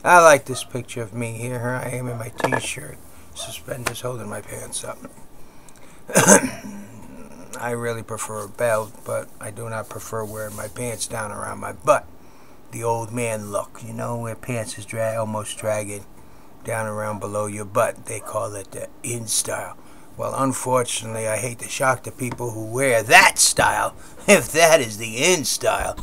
I like this picture of me here. Here I am in my t-shirt, suspenders holding my pants up. I really prefer a belt, but I do not prefer wearing my pants down around my butt. The old man look, you know, where pants is almost dragging down around below your butt. They call it the in style. Well, unfortunately, I hate to shock the people who wear that style. If that is the in style,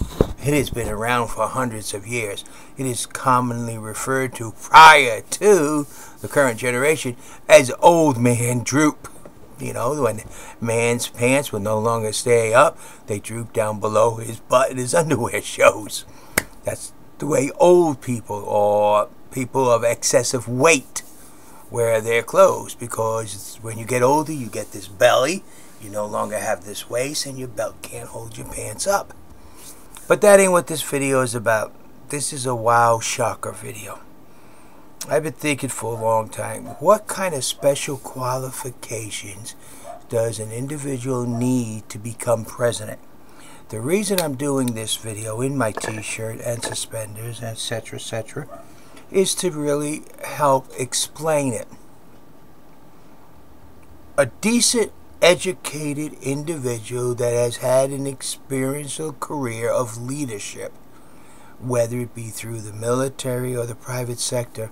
it has been around for hundreds of years. It is commonly referred to prior to the current generation as old man droop. You know, when man's pants will no longer stay up, they droop down below his butt and his underwear shows. That's the way old people or people of excessive weight wear their clothes, because when you get older, you get this belly, you no longer have this waist, and your belt can't hold your pants up. But that ain't what this video is about. This is a wow shocker video. I've been thinking for a long time, what kind of special qualifications does an individual need to become president? The reason I'm doing this video in my t-shirt and suspenders, etc., etc., is to really help explain it. A decent, educated individual that has had an experiential career of leadership, whether it be through the military or the private sector,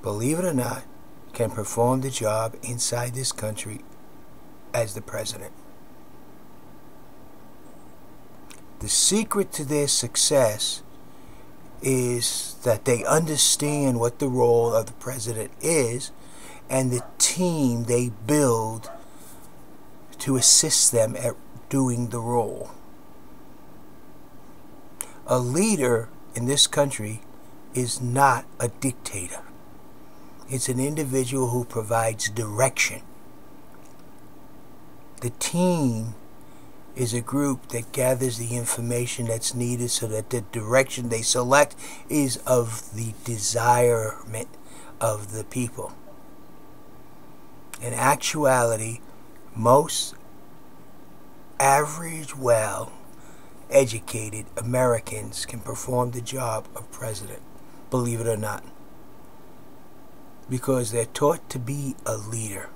believe it or not, can perform the job inside this country as the president. The secret to their success is that they understand what the role of the president is and the team they build to assist them at doing the role. A leader in this country is not a dictator. It's an individual who provides direction. The team is a group that gathers the information that's needed so that the direction they select is of the desirement of the people. In actuality, most average, well-educated Americans can perform the job of president, believe it or not, because they're taught to be a leader.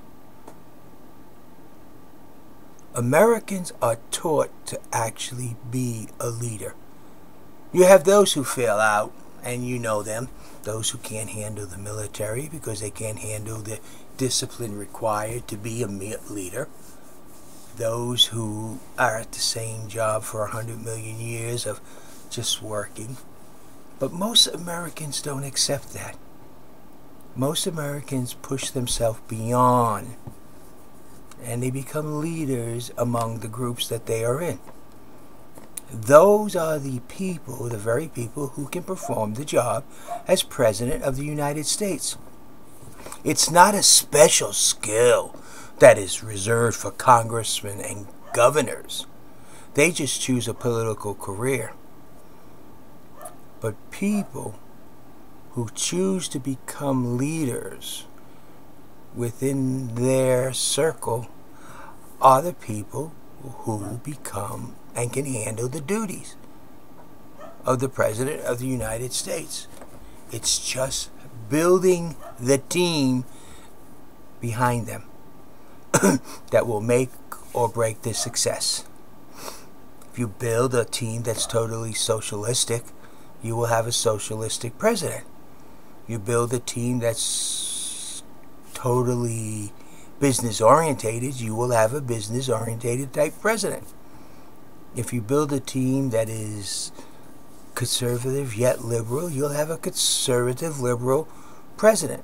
Americans are taught to actually be a leader. You have those who fail out, and you know them. Those who can't handle the military because they can't handle the discipline required to be a leader. Those who are at the same job for 100 million years of just working. But most Americans don't accept that. Most Americans push themselves beyond, and they become leaders among the groups that they are in. Those are the people, the very people who can perform the job as President of the United States. It's not a special skill that is reserved for congressmen and governors. They just choose a political career. But people who choose to become leaders within their circle are the people who become and can handle the duties of the President of the United States. It's just building the team behind them that will make or break their success. If you build a team that's totally socialistic, you will have a socialistic president. You build a team that's totally business orientated, you will have a business orientated type president. If you build a team that is conservative yet liberal, you'll have a conservative liberal president.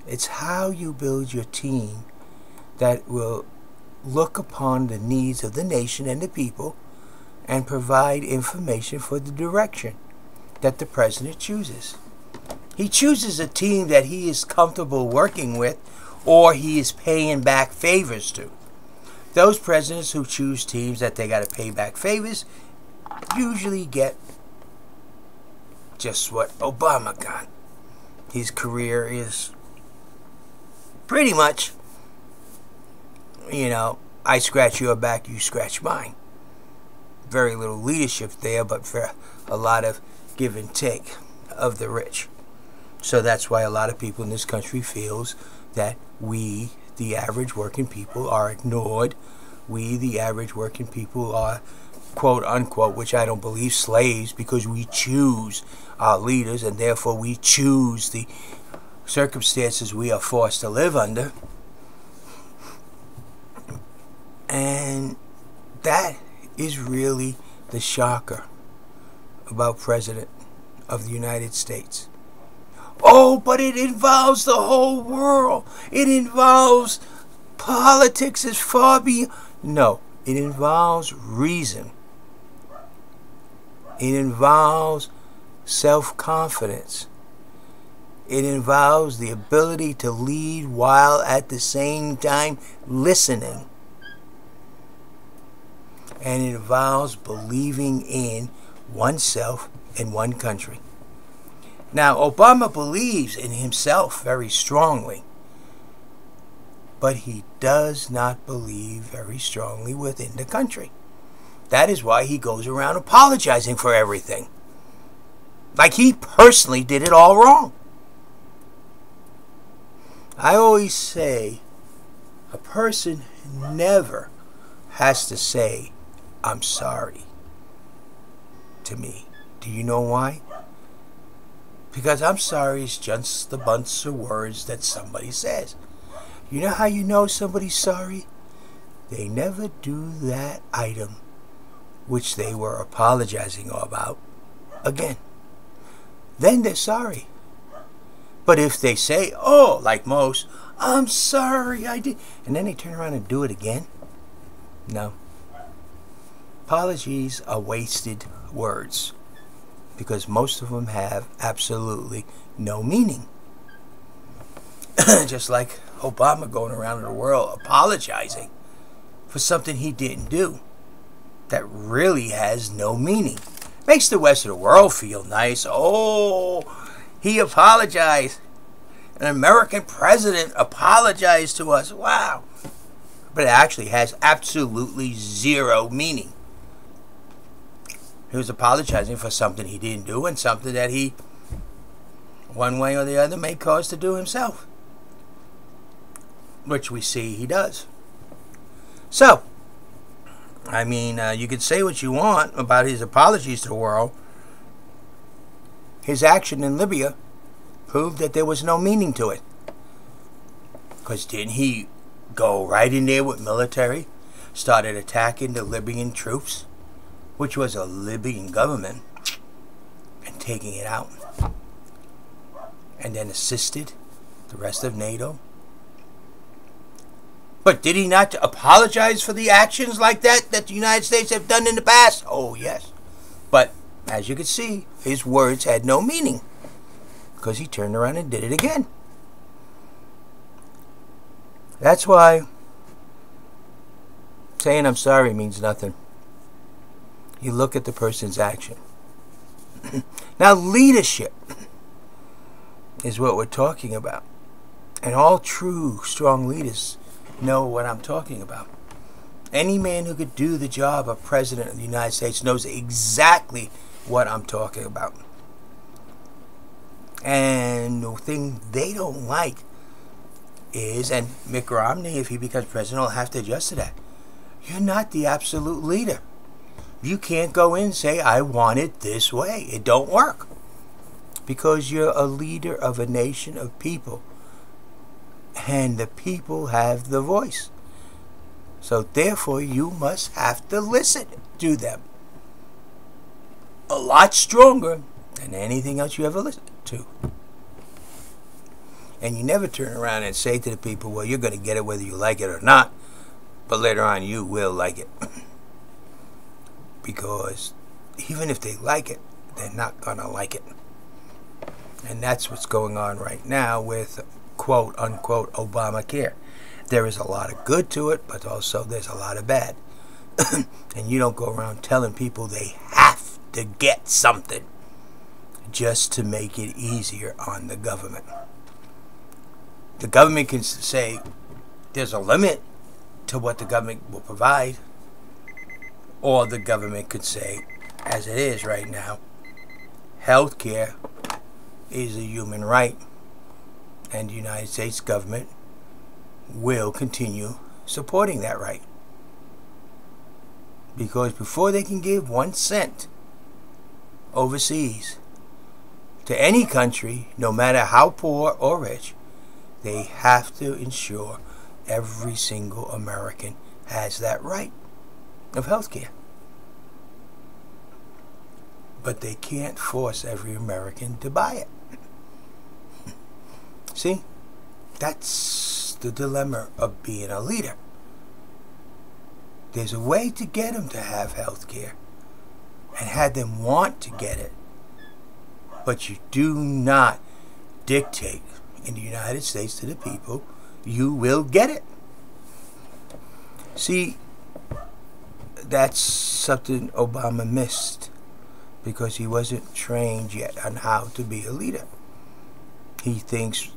It's how you build your team that will look upon the needs of the nation and the people and provide information for the direction that the president chooses. He chooses a team that he is comfortable working with or he is paying back favors to. Those presidents who choose teams that they got to pay back favors usually get just what Obama got. His career is pretty much, you know, I scratch your back, you scratch mine. Very little leadership there, but for a lot of give and take of the rich. So that's why a lot of people in this country feels that we, the average working people, are ignored. We, the average working people, are, quote unquote, which I don't believe, slaves, because we choose our leaders and therefore we choose the circumstances we are forced to live under. And that is really the shocker about President of the United States. Oh, but it involves the whole world. It involves politics as far beyond. No, it involves reason. It involves self-confidence. It involves the ability to lead while at the same time listening. And it involves believing in oneself and one country. Now, Obama believes in himself very strongly, but he does not believe very strongly within the country. That is why he goes around apologizing for everything. Like he personally did it all wrong. I always say, a person never has to say, "I'm sorry," to me. Do you know why? Because I'm sorry is just a bunch of words that somebody says. You know how you know somebody's sorry? They never do that item which they were apologizing about again. Then they're sorry. But if they say, oh, like most, "I'm sorry, I did," and then they turn around and do it again, no. Apologies are wasted words, because most of them have absolutely no meaning. Just like Obama going around the world apologizing for something he didn't do that really has no meaning. Makes the rest of the world feel nice. Oh, he apologized. An American president apologized to us. Wow. But it actually has absolutely zero meaning. He was apologizing for something he didn't do and something that he, one way or the other, may cause to do himself. Which we see he does. So, I mean, you could say what you want about his apologies to the world. His action in Libya proved that there was no meaning to it. Because didn't he go right in there with military, started attacking the Libyan troops, which was a Libyan government, and taking it out, and then assisted the rest of NATO? But did he not apologize for the actions like that the United States have done in the past? Oh, yes. But, as you can see, his words had no meaning, because he turned around and did it again. That's why saying "I'm sorry" means nothing. You look at the person's action. Now, leadership is what we're talking about. And all true, strong leaders know what I'm talking about. Any man who could do the job of President of the United States knows exactly what I'm talking about. And the thing they don't like is, and Mitt Romney, if he becomes president, will have to adjust to that. You're not the absolute leader. You can't go in and say, "I want it this way." It don't work. Because you're a leader of a nation of people. And the people have the voice. So therefore, you must have to listen to them. A lot stronger than anything else you ever listened to. And you never turn around and say to the people, "Well, you're going to get it whether you like it or not. But later on, you will like it." Because even if they like it, they're not going to like it. And that's what's going on right now with quote-unquote Obamacare. There is a lot of good to it, but also there's a lot of bad. And you don't go around telling people they have to get something just to make it easier on the government. The government can say there's a limit to what the government will provide. Or the government could say, as it is right now, health care is a human right, and the United States government will continue supporting that right. Because before they can give 1 cent overseas to any country, no matter how poor or rich, they have to ensure every single American has that right of health care. But they can't force every American to buy it. See? That's the dilemma of being a leader. There's a way to get them to have health care and have them want to get it. But you do not dictate in the United States to the people, you will get it. See, that's something Obama missed because he wasn't trained yet on how to be a leader. He thinks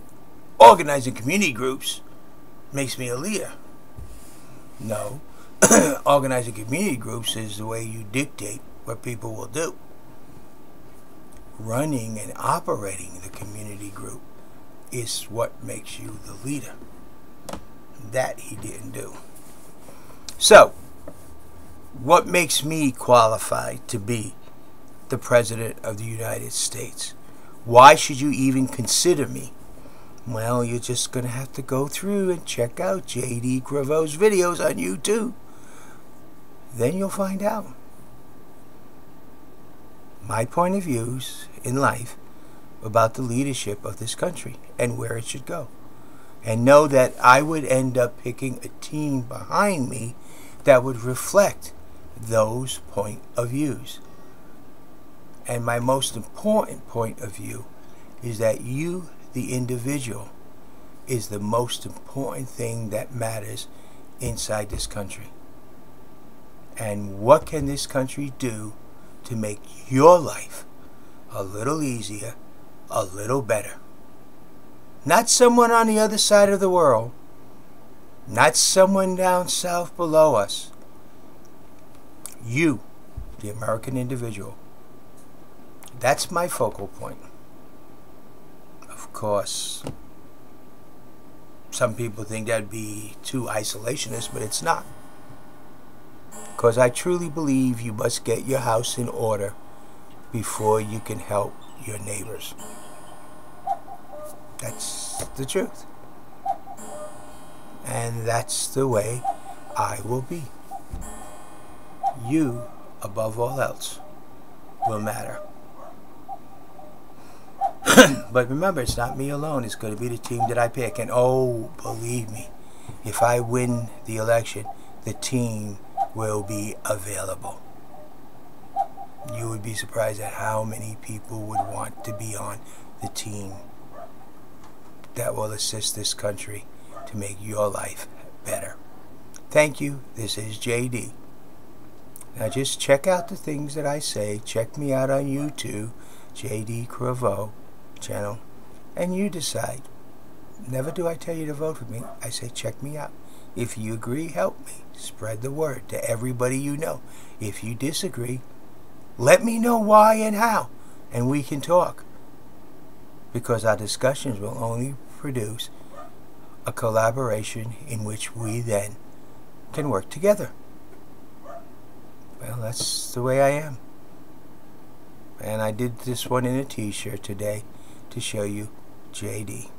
organizing community groups makes me a leader. No. Organizing community groups is the way you dictate what people will do. Running and operating the community group is what makes you the leader. That he didn't do. So, what makes me qualified to be the President of the United States? Why should you even consider me? Well, you're just going to have to go through and check out JDCriveau's videos on YouTube. Then you'll find out my point of views in life about the leadership of this country and where it should go. And know that I would end up picking a team behind me that would reflect those point of views. And my most important point of view is that you, the individual, is the most important thing that matters inside this country. And what can this country do to make your life a little easier, a little better? Not someone on the other side of the world. Not someone down south below us. You, the American individual. That's my focal point. Of course, some people think that'd be too isolationist, but it's not. Because I truly believe you must get your house in order before you can help your neighbors. That's the truth. And that's the way I will be. You, above all else, will matter. But remember, it's not me alone. It's going to be the team that I pick. And oh, believe me, if I win the election, the team will be available. You would be surprised at how many people would want to be on the team that will assist this country to make your life better. Thank you. This is JD. Now just check out the things that I say. Check me out on YouTube, JDCriveau channel, and you decide. Never do I tell you to vote for me. I say check me out. If you agree, help me. Spread the word to everybody you know. If you disagree, let me know why and how, and we can talk. Because our discussions will only produce a collaboration in which we then can work together. Well, that's the way I am. And I did this one in a t-shirt today to show you JD.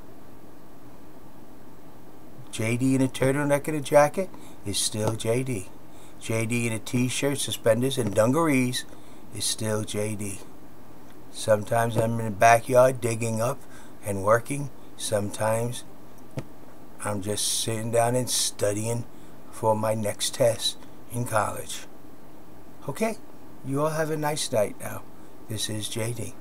JD in a turtleneck and a jacket is still JD. JD in a t-shirt, suspenders, and dungarees is still JD. Sometimes I'm in the backyard digging up and working. Sometimes I'm just sitting down and studying for my next test in college. Okay, you all have a nice night now. This is JD.